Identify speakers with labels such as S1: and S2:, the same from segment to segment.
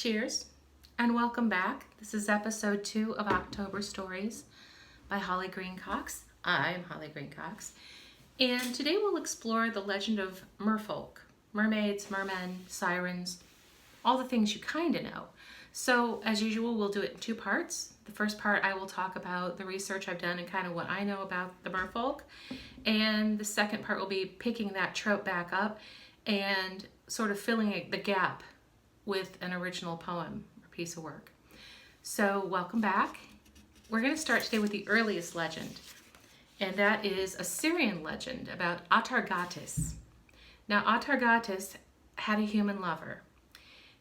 S1: Cheers and welcome back. This is episode 2 of October Stories by Holly Greencox. I'm Holly Greencox, and today we'll explore the legend of Merfolk, mermaids, mermen, sirens, all the things you kind of know. So as usual, we'll do it in 2 parts. The first part I will talk about the research I've done and kind of what I know about the Merfolk, and the second part will be picking that trope back up and sort of filling the gap with an original poem or piece of work. So welcome back. We're going to start today with the earliest legend, and that is a Syrian legend about Atargatis. Now Atargatis had a human lover,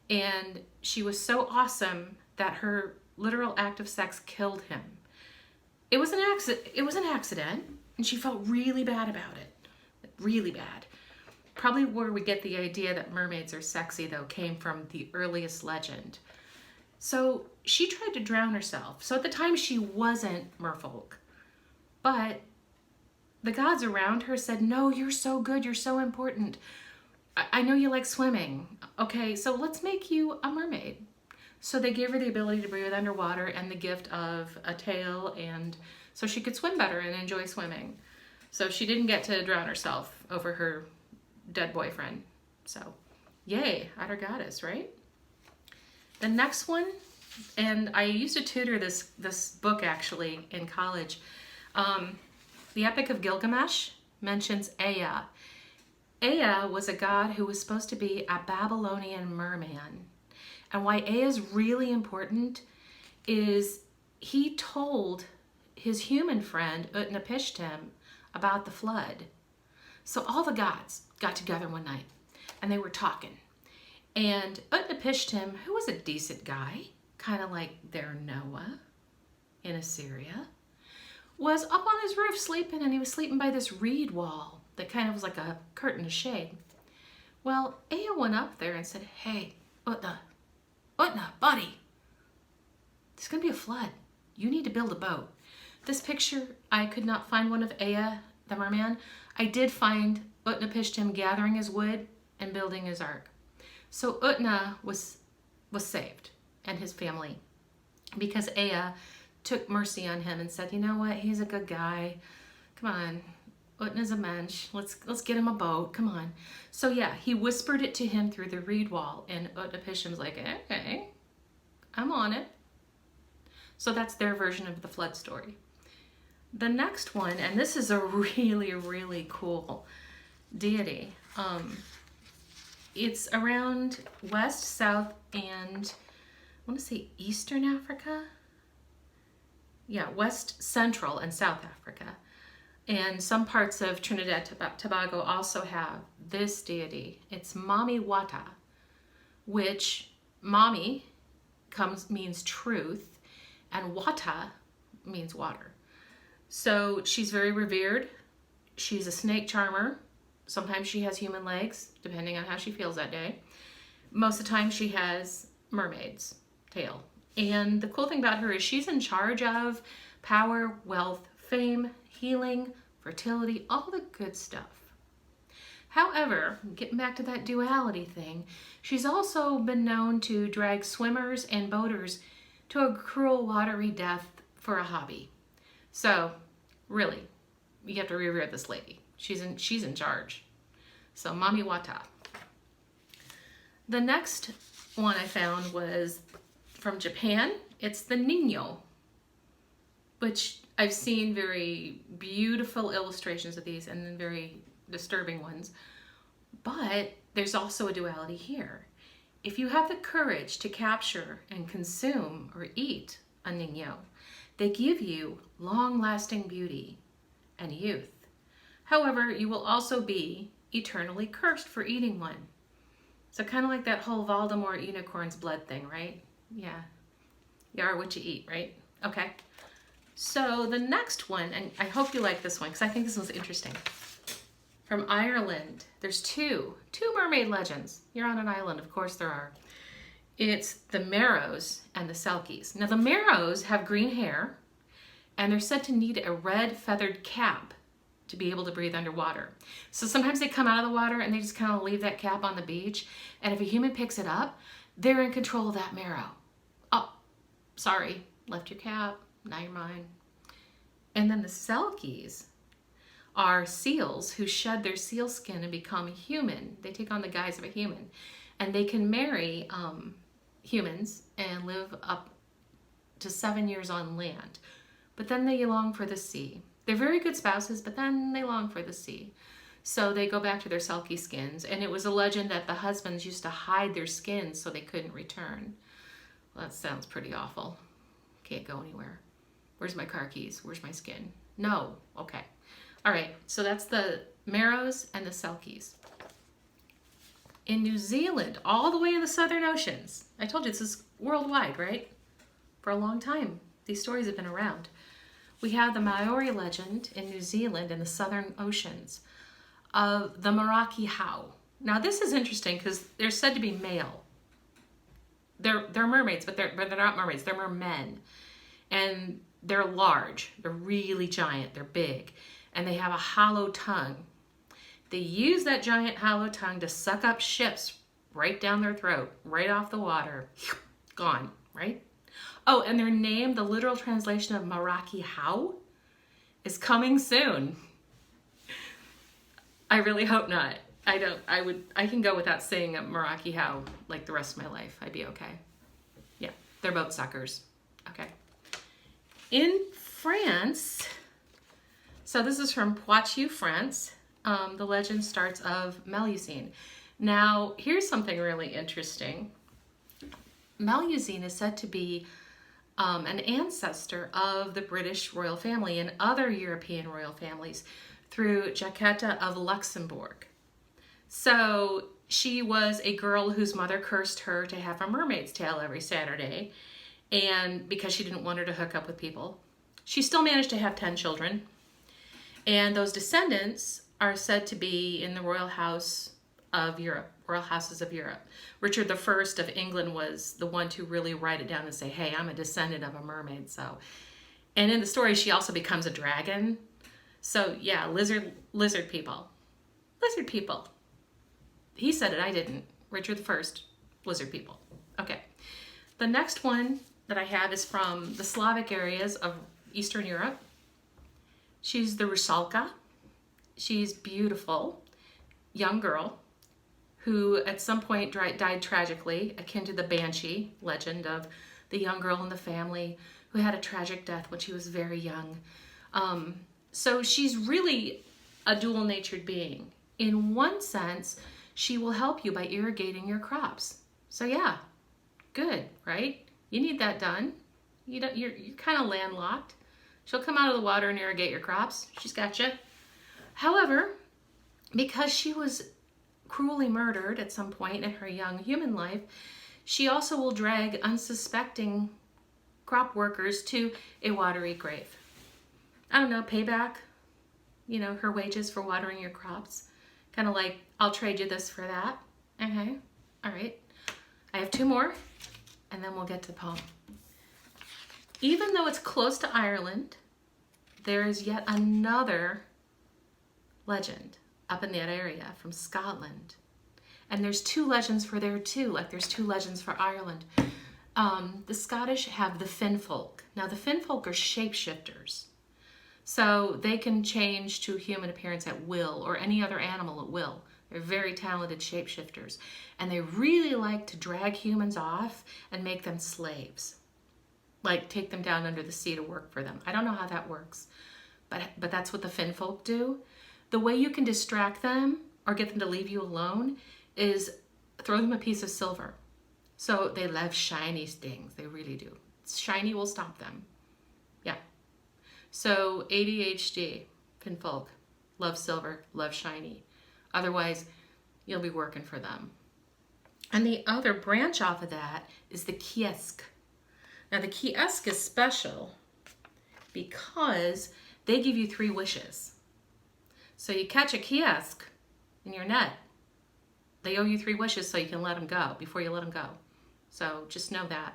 S1: and she was so awesome that her literal act of sex killed him. It was an accident, and she felt really bad about it. Really bad. Probably where we get the idea that mermaids are sexy, though, came from the earliest legend. So she tried to drown herself. So at the time she wasn't Merfolk, but the gods around her said, no, you're so good, you're so important. I know you like swimming. Okay, so let's make you a mermaid. So they gave her the ability to breathe underwater and the gift of a tail, and so she could swim better and enjoy swimming. So she didn't get to drown herself over her dead boyfriend. So yay, Atargatis, right? The next one, and I used to tutor this book actually in college. The Epic of Gilgamesh mentions Ea. Ea was a god who was supposed to be a Babylonian merman. And why Ea is really important is he told his human friend Utnapishtim about the flood. So all the gods got together one night and they were talking. And Utnapishtim, who was a decent guy, kind of like their Noah in Assyria, was up on his roof sleeping, and he was sleeping by this reed wall that kind of was like a curtain of shade. Well, Ea went up there and said, hey, Utna, buddy, there's gonna be a flood. You need to build a boat. This picture, I could not find one of Ea, the merman. I did find Utnapishtim gathering his wood and building his ark. So Utna was saved, and his family, because Ea took mercy on him and said, you know what, he's a good guy. Come on, Utna's a mensch. Let's get him a boat. Come on. So yeah, he whispered it to him through the reed wall, and Utnapishtim's like, okay, I'm on it. So that's their version of the flood story. The next one, and this is a really, really cool deity. It's around West, South, and I want to say Eastern Africa. Yeah, West, Central, and South Africa. And some parts of Trinidad, Tobago also have this deity. It's Mami Wata, which Mami means truth, and Wata means water. So she's very revered. She's a snake charmer. Sometimes she has human legs, depending on how she feels that day. Most of the time she has mermaid's tail. And the cool thing about her is she's in charge of power, wealth, fame, healing, fertility, all the good stuff. However, getting back to that duality thing, she's also been known to drag swimmers and boaters to a cruel, watery death for a hobby. So, really, you have to revere this lady. She's in charge. So, Mami Wata. The next one I found was from Japan. It's the Ningyo, which I've seen very beautiful illustrations of these and then very disturbing ones. But there's also a duality here. If you have the courage to capture and consume or eat a Ningyo, they give you long-lasting beauty and youth. However, you will also be eternally cursed for eating one. So kind of like that whole Voldemort unicorn's blood thing, right? Yeah. You are what you eat, right? Okay. So the next one, and I hope you like this one because I think this one's interesting. From Ireland, there's two mermaid legends. You're on an island, of course there are. It's the Marrows and the Selkies. Now the Marrows have green hair, and they're said to need a red feathered cap to be able to breathe underwater. So sometimes they come out of the water and they just kind of leave that cap on the beach, and if a human picks it up, they're in control of that marrow. Oh, sorry, left your cap, now you're mine. And then the Selkies are seals who shed their seal skin and become human. They take on the guise of a human. And they can marry humans and live up to 7 years on land. But then they long for the sea. They're very good spouses, but then they long for the sea. So they go back to their Selkie skins. And it was a legend that the husbands used to hide their skins so they couldn't return. Well, that sounds pretty awful. Can't go anywhere. Where's my car keys? Where's my skin? No. Okay. All right. So that's the Marrows and the Selkies. In New Zealand, all the way in the Southern Oceans. I told you this is worldwide, right? For a long time. These stories have been around. We have the Maori legend in New Zealand in the Southern Oceans of the Marakihau. Now this is interesting because they're said to be male. They're mermaids, but they're not mermaids. They're mermen. And they're large. They're really giant. They're big. And they have a hollow tongue. They use that giant hollow tongue to suck up ships right down their throat, right off the water. Gone, right? Oh, and their name, the literal translation of Marakihau, is coming soon. I really hope not. I can go without saying Marakihau like the rest of my life. I'd be okay. Yeah, they're boat suckers. Okay. In France, so this is from Poitou, France. The legend starts of Melusine. Now, here's something really interesting. Melusine is said to be an ancestor of the British royal family and other European royal families through Jacquetta of Luxembourg. So she was a girl whose mother cursed her to have a mermaid's tail every Saturday, and because she didn't want her to hook up with people. She still managed to have 10 children, and those descendants are said to be in the royal house of Europe, royal houses of Europe. Richard I of England was the one to really write it down and say, hey, I'm a descendant of a mermaid. So, and in the story, she also becomes a dragon. So yeah, lizard people. Lizard people. He said it, I didn't. Richard I, lizard people. Okay. The next one that I have is from the Slavic areas of Eastern Europe. She's the Rusalka. She's beautiful, young girl who at some point died tragically, akin to the Banshee legend of the young girl in the family who had a tragic death when she was very young. So she's really a dual-natured being. In one sense, she will help you by irrigating your crops. So yeah, good, right? You need that done. You're kind of landlocked. She'll come out of the water and irrigate your crops. She's got you. However, because she was cruelly murdered at some point in her young human life, she also will drag unsuspecting crop workers to a watery grave. I don't know, payback, her wages for watering your crops. Kind of like, I'll trade you this for that. Okay, all right. I have 2 more, and then we'll get to the poem. Even though it's close to Ireland, there is yet another legend up in that area from Scotland. And there's 2 legends for there too, like there's 2 legends for Ireland. The Scottish have the Finfolk. Now the Finfolk are shapeshifters. So they can change to human appearance at will or any other animal at will. They're very talented shapeshifters. And they really like to drag humans off and make them slaves. Like take them down under the sea to work for them. I don't know how that works, but that's what the Finfolk do. The way you can distract them or get them to leave you alone is throw them a piece of silver. So they love shiny things. They really do. Shiny will stop them. Yeah. So ADHD, Finfolk, love silver, love shiny. Otherwise, you'll be working for them. And the other branch off of that is the kiesque. Now the kiesque is special because they give you 3 wishes. So you catch a kiesque in your net, they owe you 3 wishes so you can let them go before you let them go. So just know that.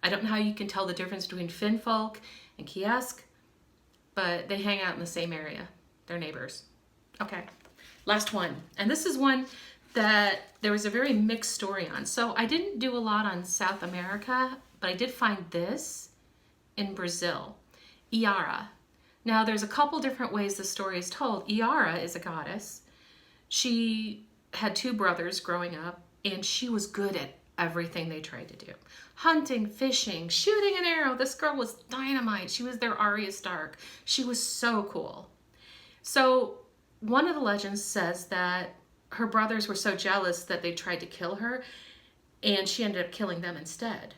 S1: I don't know how you can tell the difference between Finfolk and kiesque, but they hang out in the same area. They're neighbors. Okay, last one. And this is one that there was a very mixed story on. So I didn't do a lot on South America, but I did find this in Brazil, Iara. Now there's a couple different ways the story is told. Iara is a goddess. She had 2 brothers growing up, and she was good at everything they tried to do. Hunting, fishing, shooting an arrow. This girl was dynamite. She was their Arya Stark. She was so cool. So one of the legends says that her brothers were so jealous that they tried to kill her, and she ended up killing them instead.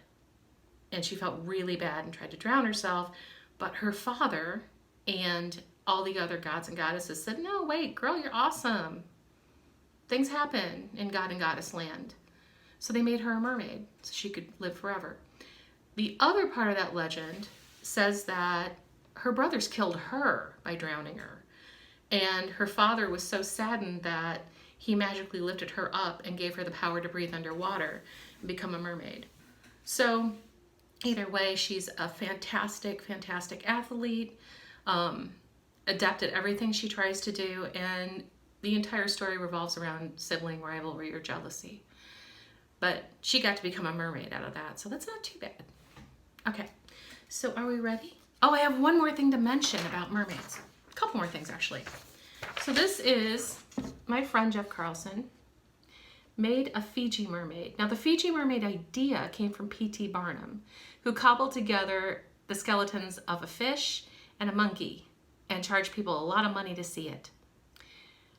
S1: And she felt really bad and tried to drown herself. But her father and all the other gods and goddesses said, no, wait, girl, you're awesome. Things happen in God and Goddess land. So they made her a mermaid so she could live forever. The other part of that legend says that her brothers killed her by drowning her. And her father was so saddened that he magically lifted her up and gave her the power to breathe underwater and become a mermaid. So either way, she's a fantastic, fantastic athlete, adept at everything she tries to do, and the entire story revolves around sibling rivalry or jealousy. But she got to become a mermaid out of that, so that's not too bad. Okay, so are we ready? Oh, I have one more thing to mention about mermaids. A couple more things, actually. So this is my friend Jeff Carlson made a Fiji mermaid. Now the Fiji mermaid idea came from P.T. Barnum, who cobbled together the skeletons of a fish and a monkey and charged people a lot of money to see it.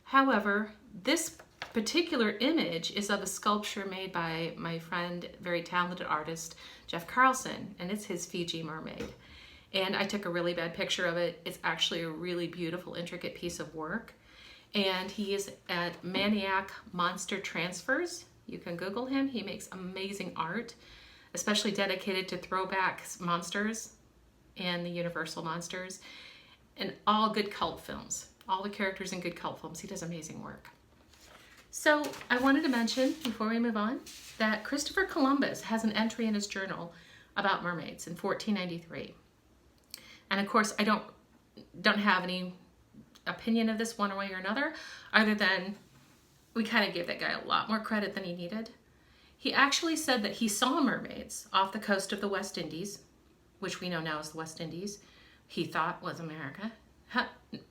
S1: However, this particular image is of a sculpture made by my friend, very talented artist, Jeff Carlson, and it's his Fiji mermaid. And I took a really bad picture of it. It's actually a really beautiful, intricate piece of work. And he is at Mani-yack Monster Transfers. You can Google him. He makes amazing art, especially dedicated to throwback monsters and the Universal monsters and all good cult films. All the characters in good cult films. He does amazing work. So I wanted to mention, before we move on, that Christopher Columbus has an entry in his journal about mermaids in 1493. And of course, I don't have any opinion of this one way or another, other than we kind of gave that guy a lot more credit than he needed. He actually said that he saw mermaids off the coast of the West Indies, which we know now is the West Indies. He thought was America.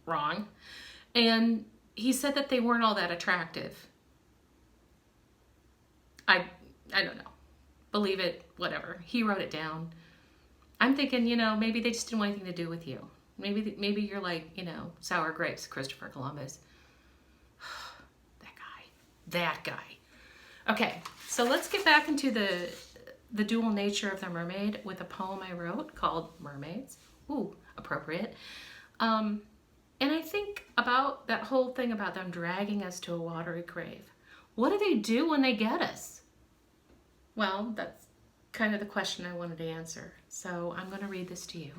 S1: Wrong. And he said that they weren't all that attractive. I don't know. Believe it, whatever. He wrote it down. I'm thinking, maybe they just didn't want anything to do with you. Maybe you're like, sour grapes, Christopher Columbus. That guy. Okay, so let's get back into the dual nature of the mermaid with a poem I wrote called Mermaids. Ooh, appropriate. And I think about that whole thing about them dragging us to a watery grave. What do they do when they get us? Well, that's kind of the question I wanted to answer. So I'm going to read this to you.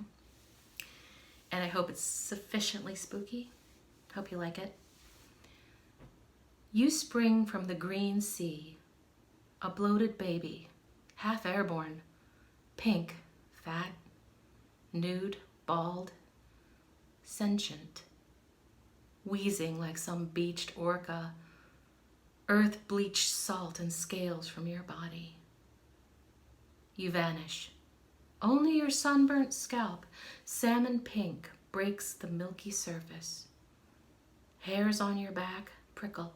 S1: And I hope it's sufficiently spooky. Hope you like it. You spring from the green sea, a bloated baby, half-airborne, pink, fat, nude, bald, sentient, wheezing like some beached orca, earth bleached salt and scales from your body. You vanish. Only your sunburnt scalp, salmon pink, breaks the milky surface. Hairs on your back prickle,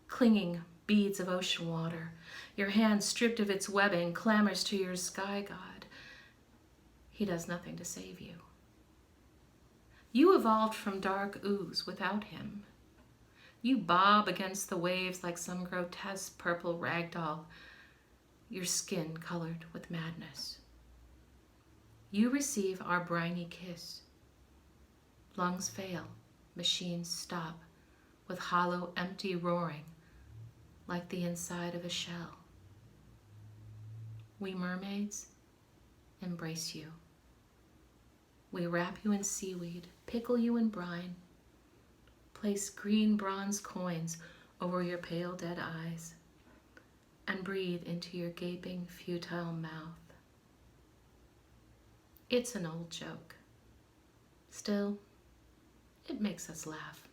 S1: clinging beads of ocean water. Your hand, stripped of its webbing, clamors to your sky god. He does nothing to save you. You evolved from dark ooze without him. You bob against the waves like some grotesque purple ragdoll, your skin colored with madness. You receive our briny kiss. Lungs fail, machines stop, with hollow, empty roaring, like the inside of a shell. We mermaids embrace you. We wrap you in seaweed, pickle you in brine, place green bronze coins over your pale dead eyes, and breathe into your gaping, futile mouth. It's an old joke. Still, it makes us laugh.